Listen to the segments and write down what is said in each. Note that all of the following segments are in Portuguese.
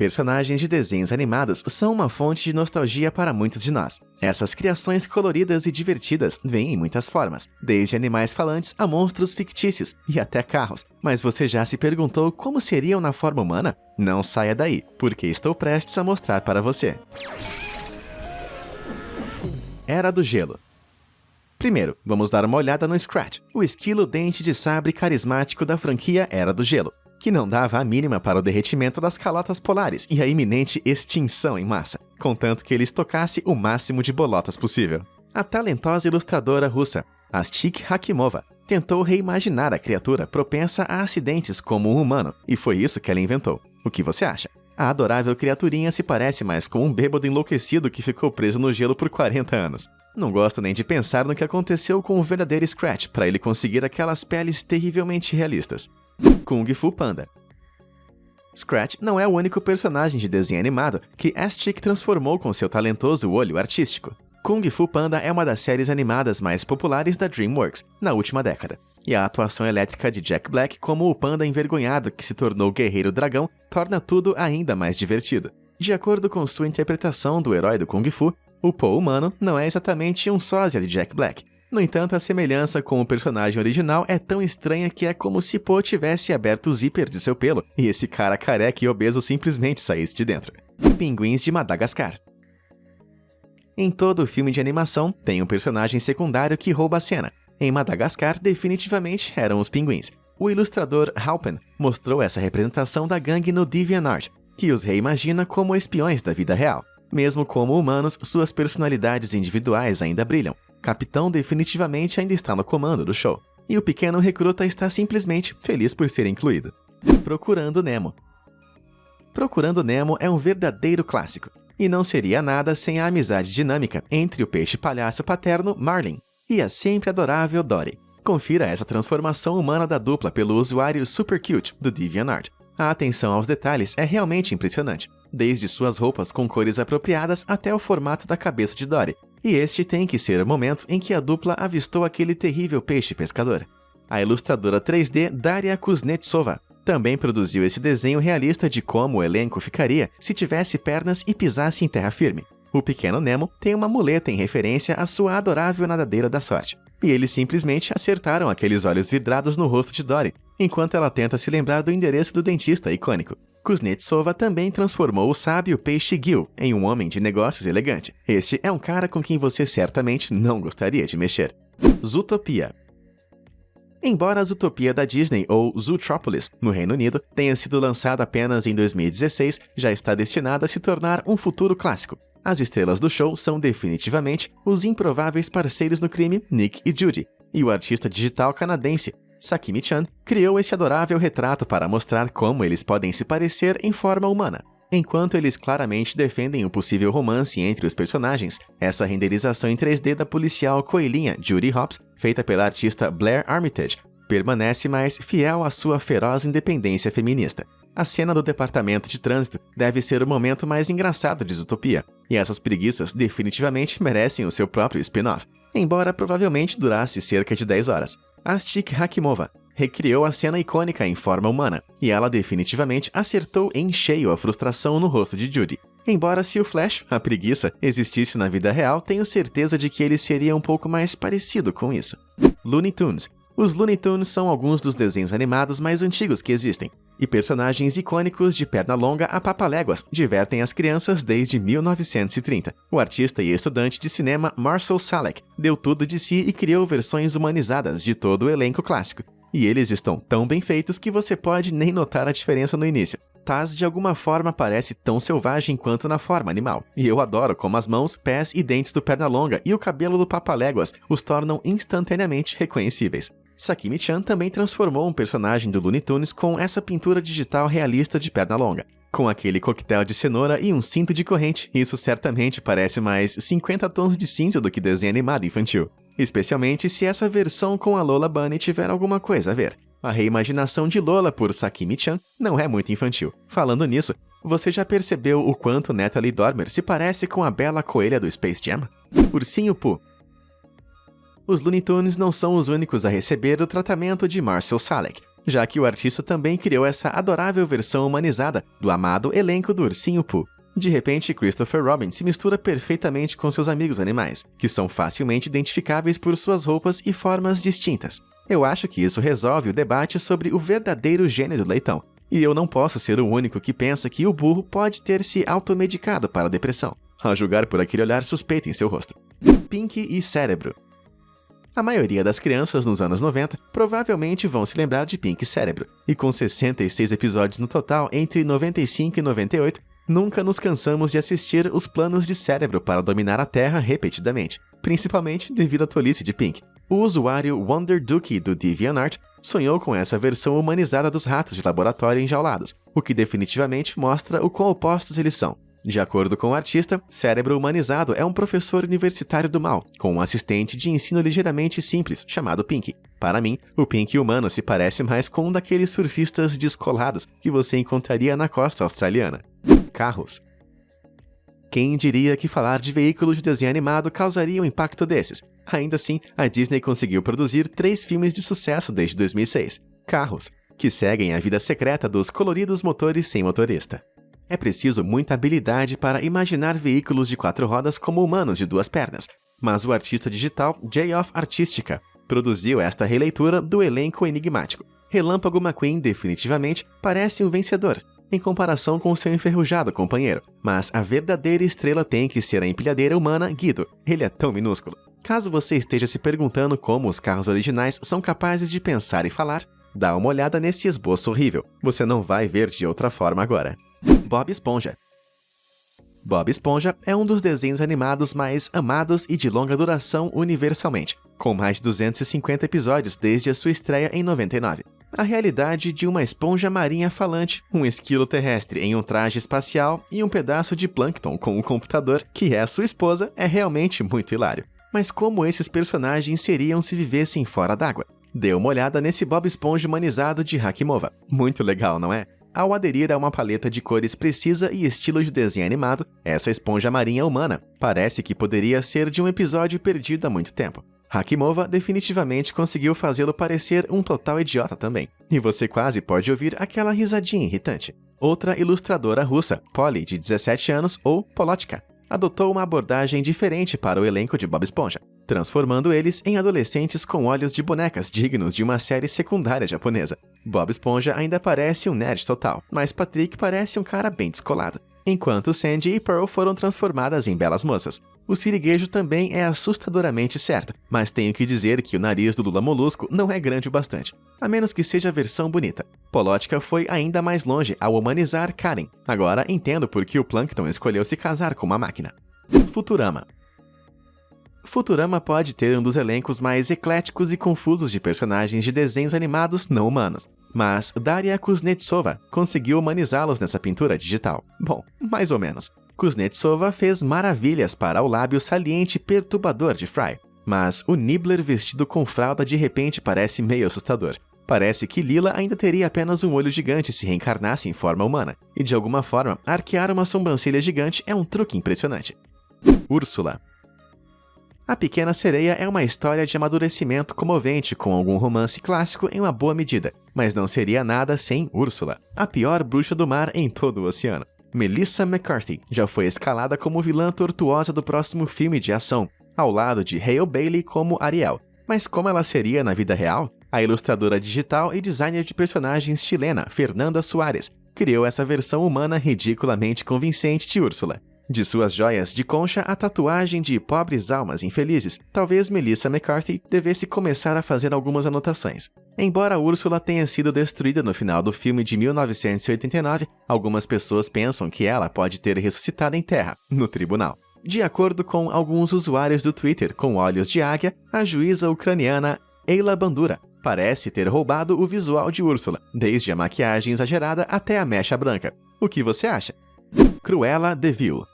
Personagens de desenhos animados são uma fonte de nostalgia para muitos de nós. Essas criações coloridas e divertidas vêm em muitas formas, desde animais falantes a monstros fictícios e até carros. Mas você já se perguntou como seriam na forma humana? Não saia daí, porque estou prestes a mostrar para você. Era do Gelo. Primeiro, vamos dar uma olhada no Scratch, o esquilo dente de sabre carismático da franquia Era do Gelo, que não dava a mínima para o derretimento das calotas polares e a iminente extinção em massa, contanto que ele estocasse o máximo de bolotas possível. A talentosa ilustradora russa, Astik Hakimova, tentou reimaginar a criatura propensa a acidentes como um humano, e foi isso que ela inventou. O que você acha? A adorável criaturinha se parece mais com um bêbado enlouquecido que ficou preso no gelo por 40 anos. Não gosto nem de pensar no que aconteceu com o verdadeiro Scratch para ele conseguir aquelas peles terrivelmente realistas. Kung Fu Panda. Scratch não é o único personagem de desenho animado que Astik transformou com seu talentoso olho artístico. Kung Fu Panda é uma das séries animadas mais populares da DreamWorks na última década, e a atuação elétrica de Jack Black como o panda envergonhado que se tornou guerreiro dragão torna tudo ainda mais divertido. De acordo com sua interpretação do herói do Kung Fu, o Po humano não é exatamente um sósia de Jack Black. No entanto, a semelhança com o personagem original é tão estranha que é como se Po tivesse aberto o zíper de seu pelo e esse cara careca e obeso simplesmente saísse de dentro. Pinguins de Madagascar. Em todo filme de animação, tem um personagem secundário que rouba a cena. Em Madagascar, definitivamente eram os pinguins. O ilustrador Halpen mostrou essa representação da gangue no DeviantArt, que os reimagina como espiões da vida real. Mesmo como humanos, suas personalidades individuais ainda brilham. Capitão definitivamente ainda está no comando do show. E o pequeno recruta está simplesmente feliz por ser incluído. Procurando Nemo. Procurando Nemo é um verdadeiro clássico. E não seria nada sem a amizade dinâmica entre o peixe-palhaço paterno Marlin e a sempre adorável Dory. Confira essa transformação humana da dupla pelo usuário Super Cute do DeviantArt. A atenção aos detalhes é realmente impressionante, desde suas roupas com cores apropriadas até o formato da cabeça de Dory. E este tem que ser o momento em que a dupla avistou aquele terrível peixe pescador. A ilustradora 3D Daria Kuznetsova também produziu esse desenho realista de como o elenco ficaria se tivesse pernas e pisasse em terra firme. O pequeno Nemo tem uma muleta em referência à sua adorável nadadeira da sorte. E eles simplesmente acertaram aqueles olhos vidrados no rosto de Dory, enquanto ela tenta se lembrar do endereço do dentista icônico. Kuznetsova também transformou o sábio peixe Gil em um homem de negócios elegante. Este é um cara com quem você certamente não gostaria de mexer. Zootopia. Embora a Zootopia da Disney, ou Zootropolis, no Reino Unido, tenha sido lançada apenas em 2016, já está destinada a se tornar um futuro clássico. As estrelas do show são definitivamente os improváveis parceiros no crime Nick e Judy, e o artista digital canadense Sakimi-chan criou este adorável retrato para mostrar como eles podem se parecer em forma humana. Enquanto eles claramente defendem o possível romance entre os personagens, essa renderização em 3D da policial coelhinha Judy Hopps, feita pela artista Blair Armitage, permanece mais fiel à sua feroz independência feminista. A cena do departamento de trânsito deve ser o momento mais engraçado de Zootopia, e essas preguiças definitivamente merecem o seu próprio spin-off, embora provavelmente durasse cerca de 10 horas. Astik Hakimova recriou a cena icônica em forma humana, e ela definitivamente acertou em cheio a frustração no rosto de Judy. Embora se o Flash, a preguiça, existisse na vida real, tenho certeza de que ele seria um pouco mais parecido com isso. Looney Tunes. Os Looney Tunes são alguns dos desenhos animados mais antigos que existem, e personagens icônicos de perna longa a papaléguas divertem as crianças desde 1930. O artista e estudante de cinema Marcel Salek deu tudo de si e criou versões humanizadas de todo o elenco clássico. E eles estão tão bem feitos que você pode nem notar a diferença no início. Taz de alguma forma parece tão selvagem quanto na forma animal. E eu adoro como as mãos, pés e dentes do Pernalonga e o cabelo do Papaléguas os tornam instantaneamente reconhecíveis. Sakimi-chan também transformou um personagem do Looney Tunes com essa pintura digital realista de Pernalonga. Com aquele coquetel de cenoura e um cinto de corrente, isso certamente parece mais 50 tons de cinza do que desenho animado infantil. Especialmente se essa versão com a Lola Bunny tiver alguma coisa a ver. A reimaginação de Lola por Sakimi-chan não é muito infantil. Falando nisso, você já percebeu o quanto Natalie Dormer se parece com a bela coelha do Space Jam? Ursinho Pooh. Os Looney Tunes não são os únicos a receber o tratamento de Marcel Salek. já que o artista também criou essa adorável versão humanizada do amado elenco do Ursinho Pooh. De repente, Christopher Robin se mistura perfeitamente com seus amigos animais, que são facilmente identificáveis por suas roupas e formas distintas. Eu acho que isso resolve o debate sobre o verdadeiro gênio do leitão, e eu não posso ser o único que pensa que o burro pode ter se automedicado para a depressão, a julgar por aquele olhar suspeito em seu rosto. Pinky e Cérebro. A maioria das crianças nos anos 90 provavelmente vão se lembrar de Pinky e Cérebro, e com 66 episódios no total entre 95 e 98, nunca nos cansamos de assistir os planos de Cérebro para dominar a Terra repetidamente, principalmente devido à tolice de Pink. O usuário Wonder Ducky do DeviantArt sonhou com essa versão humanizada dos ratos de laboratório enjaulados, o que definitivamente mostra o quão opostos eles são. De acordo com o artista, Cérebro humanizado é um professor universitário do mal, com um assistente de ensino ligeiramente simples, chamado Pinky. Para mim, o Pinky humano se parece mais com um daqueles surfistas descolados que você encontraria na costa australiana. Carros. Quem diria que falar de veículos de desenho animado causaria um impacto desses? Ainda assim, a Disney conseguiu produzir 3 filmes de sucesso desde 2006, Carros, que seguem a vida secreta dos coloridos motores sem motorista. É preciso muita habilidade para imaginar veículos de 4 rodas como humanos de 2 pernas, mas o artista digital J-Off Artística produziu esta releitura do elenco enigmático. Relâmpago McQueen definitivamente parece um vencedor, em comparação com seu enferrujado companheiro, mas a verdadeira estrela tem que ser a empilhadeira humana Guido, ele é tão minúsculo. Caso você esteja se perguntando como os carros originais são capazes de pensar e falar, dá uma olhada nesse esboço horrível, você não vai ver de outra forma agora. Bob Esponja. Bob Esponja é um dos desenhos animados mais amados e de longa duração universalmente, com mais de 250 episódios desde a sua estreia em 99. A realidade de uma esponja marinha falante, um esquilo terrestre em um traje espacial e um pedaço de plâncton com um computador, que é a sua esposa, é realmente muito hilário. Mas como esses personagens seriam se vivessem fora d'água? Dê uma olhada nesse Bob Esponja humanizado de Hakimova. Muito legal, não é? Ao aderir a uma paleta de cores precisa e estilo de desenho animado, essa esponja marinha humana parece que poderia ser de um episódio perdido há muito tempo. Hakimova definitivamente conseguiu fazê-lo parecer um total idiota também, e você quase pode ouvir aquela risadinha irritante. Outra ilustradora russa, Polly, de 17 anos, ou Polotka, adotou uma abordagem diferente para o elenco de Bob Esponja, transformando eles em adolescentes com olhos de bonecas dignos de uma série secundária japonesa. Bob Esponja ainda parece um nerd total, mas Patrick parece um cara bem descolado, enquanto Sandy e Pearl foram transformadas em belas moças. O siriguejo também é assustadoramente certo, mas tenho que dizer que o nariz do Lula Molusco não é grande o bastante, a menos que seja a versão bonita. Polotka foi ainda mais longe ao humanizar Karen. Agora entendo por que o Plankton escolheu se casar com uma máquina. Futurama. Futurama pode ter um dos elencos mais ecléticos e confusos de personagens de desenhos animados não humanos, mas Daria Kuznetsova conseguiu humanizá-los nessa pintura digital. Bom, mais ou menos. Kuznetsova fez maravilhas para o lábio saliente e perturbador de Fry, mas o Nibbler vestido com fralda de repente parece meio assustador. Parece que Lila ainda teria apenas um olho gigante se reencarnasse em forma humana, e de alguma forma, arquear uma sobrancelha gigante é um truque impressionante. Úrsula. A Pequena Sereia é uma história de amadurecimento comovente com algum romance clássico em uma boa medida, mas não seria nada sem Úrsula, a pior bruxa do mar em todo o oceano. Melissa McCarthy já foi escalada como vilã tortuosa do próximo filme de ação, ao lado de Hale Bailey como Ariel. Mas como ela seria na vida real? A ilustradora digital e designer de personagens chilena Fernanda Soares criou essa versão humana ridiculamente convincente de Úrsula. De suas joias de concha à tatuagem de pobres almas infelizes, talvez Melissa McCarthy devesse começar a fazer algumas anotações. Embora Úrsula tenha sido destruída no final do filme de 1989, algumas pessoas pensam que ela pode ter ressuscitado em terra, no tribunal. De acordo com alguns usuários do Twitter com olhos de águia, a juíza ucraniana Eila Bandura parece ter roubado o visual de Úrsula, desde a maquiagem exagerada até a mecha branca. O que você acha? Cruella de Vil.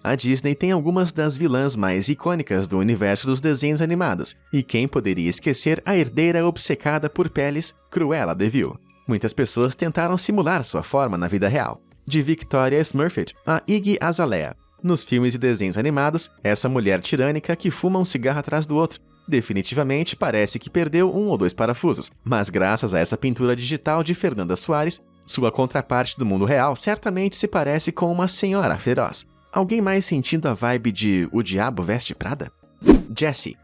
A Disney tem algumas das vilãs mais icônicas do universo dos desenhos animados, e quem poderia esquecer a herdeira obcecada por peles, Cruella de Vil. Muitas pessoas tentaram simular sua forma na vida real. De Victoria Smurfit a Iggy Azalea. Nos filmes e desenhos animados, essa mulher tirânica que fuma um cigarro atrás do outro. Definitivamente parece que perdeu 1 ou 2 parafusos, mas graças a essa pintura digital de Fernanda Soares, sua contraparte do mundo real certamente se parece com uma senhora feroz. Alguém mais sentindo a vibe de O Diabo Veste Prada? Jessie.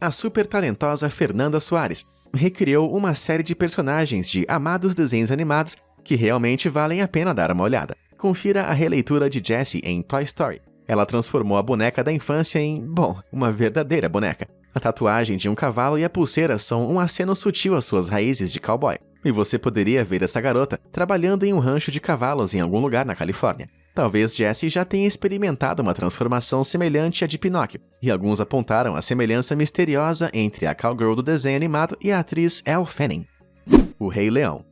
A super talentosa Fernanda Soares recriou uma série de personagens de amados desenhos animados que realmente valem a pena dar uma olhada. Confira a releitura de Jessie em Toy Story. Ela transformou a boneca da infância em, uma verdadeira boneca. A tatuagem de um cavalo e a pulseira são um aceno sutil às suas raízes de cowboy. E você poderia ver essa garota trabalhando em um rancho de cavalos em algum lugar na Califórnia. Talvez Jessie já tenha experimentado uma transformação semelhante à de Pinóquio, e alguns apontaram a semelhança misteriosa entre a cowgirl do desenho animado e a atriz Elle Fanning. O Rei Leão.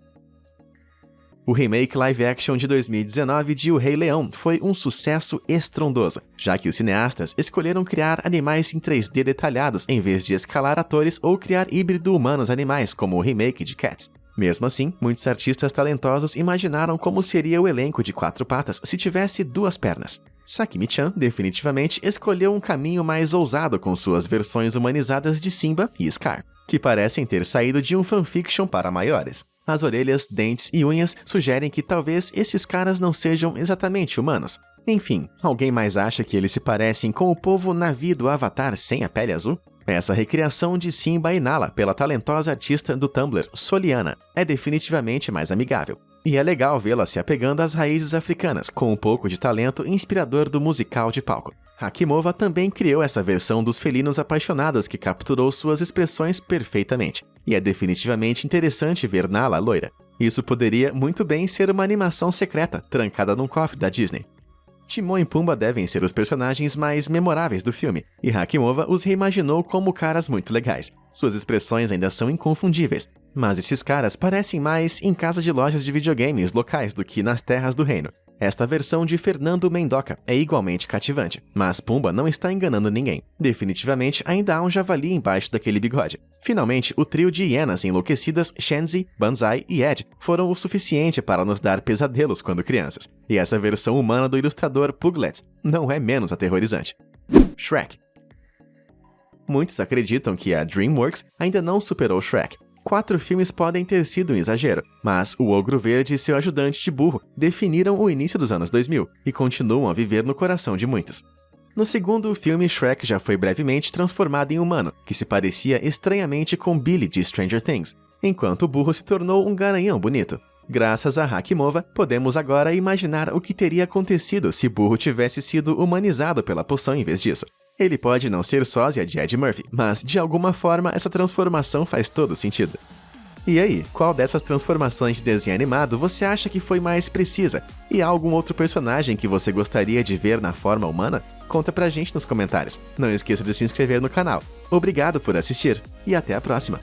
O remake live-action de 2019 de O Rei Leão foi um sucesso estrondoso, já que os cineastas escolheram criar animais em 3D detalhados em vez de escalar atores ou criar híbrido humanos-animais, como o remake de Cats. Mesmo assim, muitos artistas talentosos imaginaram como seria o elenco de 4 patas se tivesse 2 pernas. Sakimi-chan definitivamente escolheu um caminho mais ousado com suas versões humanizadas de Simba e Scar, que parecem ter saído de um fanfiction para maiores. As orelhas, dentes e unhas sugerem que talvez esses caras não sejam exatamente humanos. Enfim, alguém mais acha que eles se parecem com o povo Na'vi do Avatar sem a pele azul? Essa recriação de Simba e Nala pela talentosa artista do Tumblr, Soliana, é definitivamente mais amigável. E é legal vê-la se apegando às raízes africanas, com um pouco de talento inspirador do musical de palco. Hakimova também criou essa versão dos felinos apaixonados que capturou suas expressões perfeitamente. E é definitivamente interessante ver Nala loira. Isso poderia muito bem ser uma animação secreta, trancada num cofre da Disney. Timon e Pumba devem ser os personagens mais memoráveis do filme, e Hakimova os reimaginou como caras muito legais. Suas expressões ainda são inconfundíveis, mas esses caras parecem mais em casa de lojas de videogames locais do que nas terras do reino. Esta versão de Fernando Mendoca é igualmente cativante, mas Pumba não está enganando ninguém. Definitivamente ainda há um javali embaixo daquele bigode. Finalmente, o trio de hienas enlouquecidas Shenzi, Banzai e Ed foram o suficiente para nos dar pesadelos quando crianças. E essa versão humana do ilustrador Puglet não é menos aterrorizante. Shrek. Muitos acreditam que a DreamWorks ainda não superou Shrek. 4 filmes podem ter sido um exagero, mas o Ogro Verde e seu ajudante de burro definiram o início dos anos 2000 e continuam a viver no coração de muitos. No segundo filme, Shrek já foi brevemente transformado em humano, que se parecia estranhamente com Billy de Stranger Things, enquanto o burro se tornou um garanhão bonito. Graças a Hakimova, podemos agora imaginar o que teria acontecido se Burro tivesse sido humanizado pela poção em vez disso. Ele pode não ser sósia de Ed Murphy, mas de alguma forma essa transformação faz todo sentido. E aí, qual dessas transformações de desenho animado você acha que foi mais precisa? E há algum outro personagem que você gostaria de ver na forma humana? Conta pra gente nos comentários. Não esqueça de se inscrever no canal. Obrigado por assistir e até a próxima!